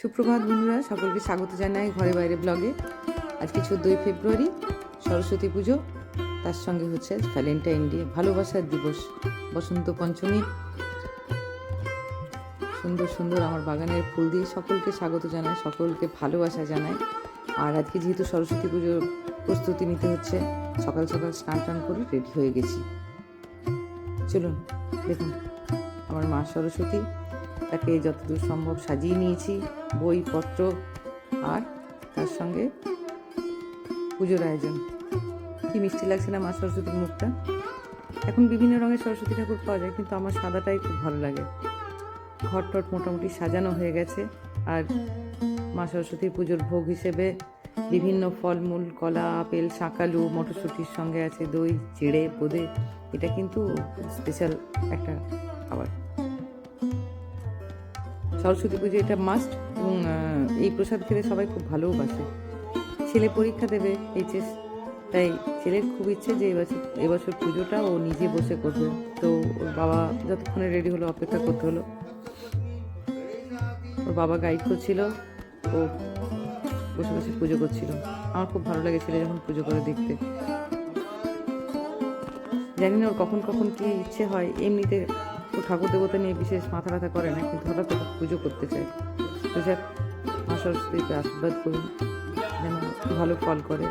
সুপ্রভাত বন্ধুরা, সকলকে স্বাগত জানাই ঘরে বাইরে ব্লগে। আজকে 14ই ফেব্রুয়ারি, সরস্বতী পুজো, তার সঙ্গে হচ্ছে ভ্যালেন্টাইন ডে, ভালোবাসার দিবস, বসন্ত পঞ্চমী। সুন্দর সুন্দর আমার বাগানের ফুল দিয়ে সকলকে স্বাগত জানাই, সকলকে ভালোবাসা জানাই। আর আজকে যেহেতু সরস্বতী পুজোর প্রস্তুতি নিতে হচ্ছে, সকাল সকাল স্নান টান করে রেডি হয়ে গেছি। চলুন দেখুন আমার মা সরস্বতী, তাকে যতদূর সম্ভব সাজিয়ে নিয়েছি, বইপত্র আর তার সঙ্গে পুজোর আয়োজন। কি মিষ্টি লাগছে না মা সরস্বতীর মুখটা। এখন বিভিন্ন রঙের সরস্বতী ঠাকুর পাওয়া যায়, কিন্তু আমার সাদাটাই খুব ভালো লাগে। ঘর টট মোটামুটি সাজানো হয়ে গেছে। আর মা সরস্বতীর পুজোর ভোগ হিসেবে বিভিন্ন ফলমূল, কলা, আপেল, শাঁকালু, মটরশুঁটির সঙ্গে আছে দই, চিড়ে, বোঁদে। এটা কিন্তু স্পেশাল একটা খাবার। সরস্বতী পুজো এটা মাস্ট, এবং এই প্রসাদ খেলে সবাই খুব ভালোবাসে। ছেলে পরীক্ষা দেবে এইচএস, তাই ছেলের খুব ইচ্ছে যে এবছর পুজোটা ও নিজে বসে করবে। তো ওর বাবা যতক্ষণে রেডি হলো অপেক্ষা করতে হলো। ওর বাবা গাইড করছিল, ও বসে বসে পুজো করছিল। আমার খুব ভালো লাগে ছেলে যখন পুজো করে দেখতে। জানি না ওর কখন কখন কি ইচ্ছে হয়। এমনিতে ও ঠাকুর দেবতা নিয়ে বিশেষ মাথা ব্যথা করে না, কিন্তু হঠাৎ হঠাৎ পুজো করতে চায়। তো যাক, মা সরস্বতীকে আশীর্বাদ করুন যেন ভালো ফল করে।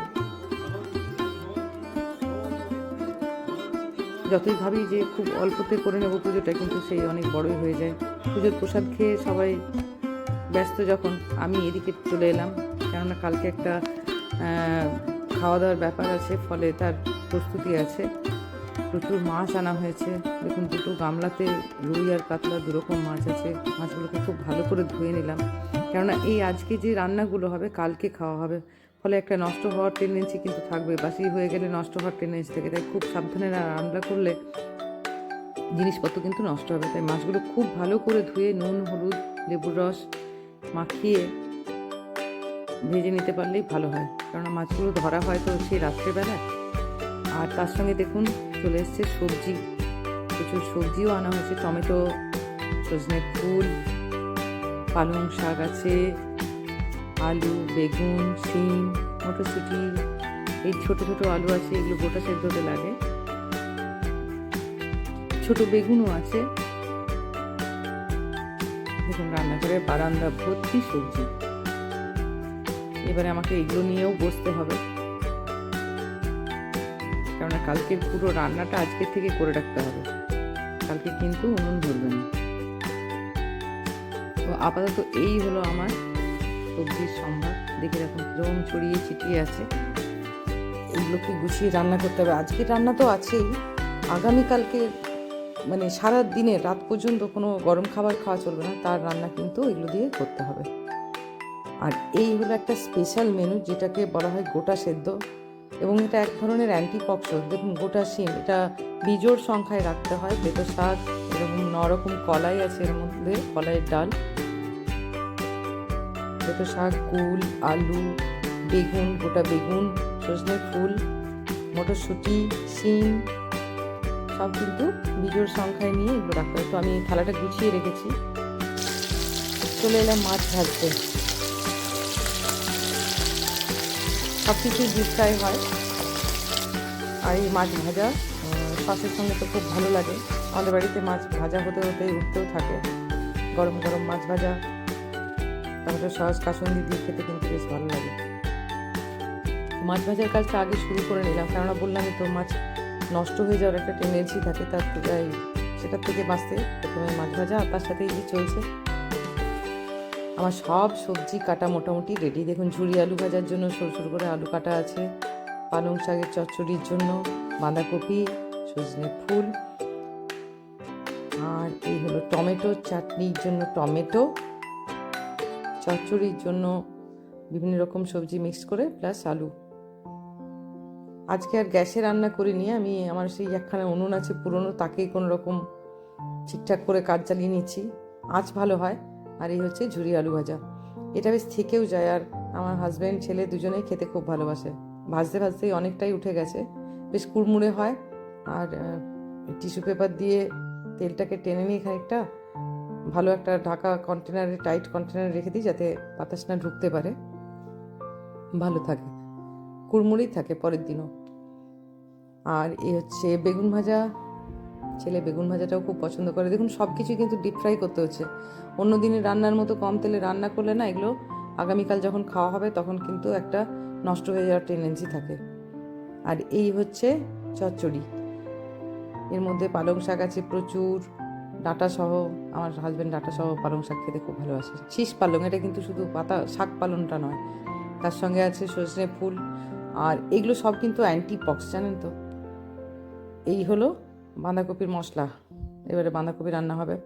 যতই ভাবি যে খুব অল্পতে করে নেবো পুজোটা, কিন্তু সেই অনেক বড়ই হয়ে যায়। পুজোর প্রসাদ খেয়ে সবাই ব্যস্ত যখন, আমি এদিকে চলে এলাম, কেননা কালকে একটা খাওয়া দাওয়ার ব্যাপার আছে, ফলে তার প্রস্তুতি আছে। প্রচুর মাছ আনা হয়েছে। দেখুন, দুটো গামলাতে রুই আর কাতলা দুরকম মাছ আছে। মাছগুলোকে খুব ভালো করে ধুয়ে নিলাম, কেননা এই আজকে যে রান্নাগুলো হবে কালকে খাওয়া হবে, ফলে একটা নষ্ট হওয়ার টেন্ডেন্সি কিন্তু থাকবে। বাসি হয়ে গেলে নষ্ট হওয়ার টেন্ডেন্সি থাকে, তাই খুব সাবধানে রান্না করলে জিনিসপত্র কিন্তু নষ্ট হবে। তাই মাছগুলো খুব ভালো করে ধুয়ে নুন, হলুদ, লেবুর রস মাখিয়ে ভেজে নিতে পারলেই ভালো হয়, কেননা মাছগুলো ধরা হয় তো সেই রাত্রেবেলায়। আর তার সঙ্গে দেখুন চলে এসছে সবজি, প্রচুর সবজিও আনা হয়েছে। টমেটো, সজনে ফুল, পালং শাক আছে, আলু, বেগুন, শিম, মটরশুঁটি, এই ছোট ছোট আলু আছে, এগুলো গোটা সেদ্ধ হতে লাগে। ছোট বেগুনও আছে। দেখুন রান্নাঘরের বারান্দা ভর্তি সবজি। এবারে আমাকে এগুলো নিয়েও বসতে হবে, কেননা কালকের পুরো রান্নাটা আজকের থেকে করে রাখতে হবে, কালকে কিন্তু উনুন ধরবে না। তো আপাতত এই হলো আমার সবজির সম্ভার। দেখে রাখুন কিরকম ছড়িয়ে ছিটিয়ে আছে। এগুলোকে গুছিয়ে রান্না করতে হবে। আজকের রান্না তো আছেই, আগামীকালকে মানে সারা দিনে রাত পর্যন্ত কোনো গরম খাবার খাওয়া চলবে না, তার রান্না কিন্তু এগুলো দিয়ে করতে হবে। আর এই হলো একটা স্পেশাল মেনু, যেটাকে বলা হয় গোটা সেদ্ধ, এবং এটা এক ধরনের অ্যান্টিপক্স। দেখুন গোটা শিম, এটা বিজোড় সংখ্যায় রাখতে হয়। পেটো শাক, এরকম 9 রকম কলাই আছে এর মধ্যে, কলাইয়ের ডাল, পেটো শাক, কুল, আলু, বেগুন, গোটা বেগুন, সজনে ফুল, মটরশুঁটি, শিম, সব কিন্তু বিজোড় সংখ্যায় নিয়ে এগুলো রাখতে হয়। তো আমি থালাটা গুছিয়ে রেখেছি, চলে এলাম মাছ ভাজতে। সব কিছুই ডিপ ফ্রাই হয়, আর এই মাছ ভাজা সসের সঙ্গে তো খুব ভালো লাগে। আমাদের বাড়িতে মাছ ভাজা হতে হতে উঠতেও থাকে। গরম গরম মাছ ভাজা, টমেটো সস, কাসুন্দি দিয়ে খেতে কিন্তু বেশ ভালো লাগে। মাছ ভাজার কাজটা আগে শুরু করে নিলাম, কেননা বললামই তো মাছ নষ্ট হয়ে যাওয়ার একটা টেন্ডেন্সি থাকে, তার থেকে সেটার থেকে বাঁচতে প্রথমে মাছ ভাজা। আর তার সাথে এই যে চলছে আমার সব সবজি কাটা মোটামুটি রেডি। দেখুন ঝুরি আলু ভাজার জন্য সরু সরু করে আলু কাটা আছে, পালং শাকের চচ্চড়ির জন্য বাঁধাকপি, সজনে ফুল, আর এই হলো টমেটো চাটনির জন্য টমেটো, চচ্চড়ির জন্য বিভিন্ন রকম সবজি মিক্স করে প্লাস আলু। আজকে আর গ্যাসে রান্না করিনি আমি, আমার সেই একখানা উনুন আছে পুরনো, তাকেই কোনো রকম ঠিকঠাক করে কাজ চালিয়ে নিচ্ছি। আঁচ ভালো হয়। আর এই হচ্ছে ঝুরি আলু ভাজা, এটা বেশ থেকেও যায়। আর আমার হাজব্যান্ড ছেলে দুজনেই খেতে খুব ভালোবাসে। ভাজতে ভাজতেই অনেকটাই উঠে গেছে, বেশ কুড়মুড়ে হয়। আর টিস্যু পেপার দিয়ে তেলটাকে টেনে নিয়ে খানিকটা ভালো একটা ঢাকা কন্টেনারে, টাইট কন্টেনারে রেখে দিই যাতে বাতাস না ঢুকতে পারে, ভালো থাকে, কুড়মুড়ি থাকে পরের দিনও। আর এই হচ্ছে বেগুন ভাজা, ছেলে বেগুন ভাজাটাও খুব পছন্দ করে। দেখুন সব কিছুই কিন্তু ডিপ ফ্রাই করতে হচ্ছে। অন্য দিনে রান্নার মতো কম তেলে রান্না করলে না, এগুলো আগামীকাল যখন খাওয়া হবে তখন কিন্তু একটা নষ্ট হয়ে যাওয়ার টেন্ডেন্সি থাকে। আর এই হচ্ছে চচ্চড়ি, এর মধ্যে পালং শাক আছে প্রচুর, ডাঁটা সহ। আমার হাজব্যান্ড ডাঁটা সহ পালং শাক খেতে খুব ভালোবাসে, শীষ পালং, এটা কিন্তু শুধু পাতা শাক পালংটা নয়, তার সঙ্গে আছে সজনে ফুল। আর এগুলো সব কিন্তু অ্যান্টিপক্স, জানেন তো। এই হলো বাঁধাকপির মশলা। এবারে বাঁধাকপি রান্না হবে।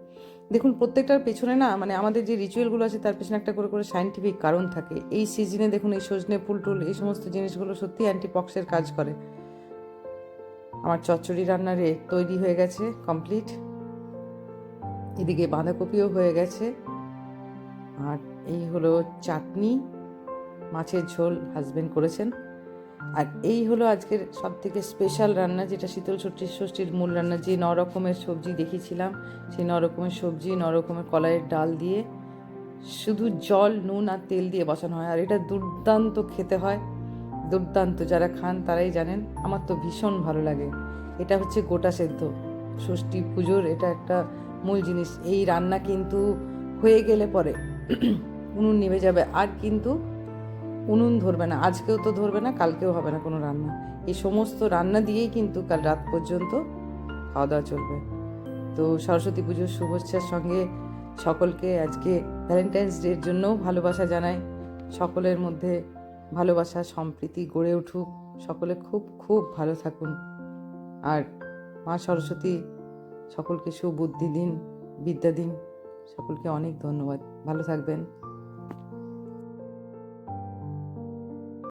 দেখুন প্রত্যেকটার পেছনে না, মানে আমাদের যে রিচুয়ালগুলো আছে তার পেছনে একটা করে করে সায়েন্টিফিক কারণ থাকে। এই সিজনে দেখুন এই সজনে ফুল টুল এই সমস্ত জিনিসগুলো সত্যি অ্যান্টিপক্সের কাজ করে। আমার চচ্চড়ি রান্নার তৈরি হয়ে গেছে, কমপ্লিট। এদিকে বাঁধাকপিও হয়ে গেছে। আর এই হলো চাটনি, মাছের ঝোল হাজবেন্ড করেছেন। আর এই হলো আজকের সব থেকে স্পেশাল রান্না, যেটা শীতল ষষ্ঠীর মূল রান্না। যে 9 রকমের সবজি দেখিয়েছিলাম, সেই 9 রকমের সবজি, 9 রকমের কলাইয়ের ডাল দিয়ে শুধু জল, নুন আর তেল দিয়ে বসানো হয়। আর এটা দুর্দান্ত খেতে হয়, দুর্দান্ত। যারা খান তারাই জানেন, আমার তো ভীষণ ভালো লাগে। এটা হচ্ছে গোটা সেদ্ধ, ষষ্ঠী পুজোর এটা একটা মূল জিনিস। এই রান্না কিন্তু হয়ে গেলে পরে উনুন নিভে যাবে, আর কিন্তু উনুন ধরবে না, আজকেও তো ধরবে না, কালকেও হবে না কোনো রান্না। এই সমস্ত রান্না দিয়েই কিন্তু কাল রাত পর্যন্ত খাওয়া দাওয়া চলবে। তো সরস্বতী পুজোর শুভেচ্ছার সঙ্গে সকলকে আজকে ভ্যালেন্টাইন্স ডের জন্যও ভালোবাসা জানাই। সকলের মধ্যে ভালোবাসা সম্প্রীতি গড়ে উঠুক, সকলে খুব খুব ভালো থাকুন। আর মা সরস্বতী সকলকে সুবুদ্ধি দিন, বিদ্যা দিন। সকলকে অনেক ধন্যবাদ, ভালো থাকবেন।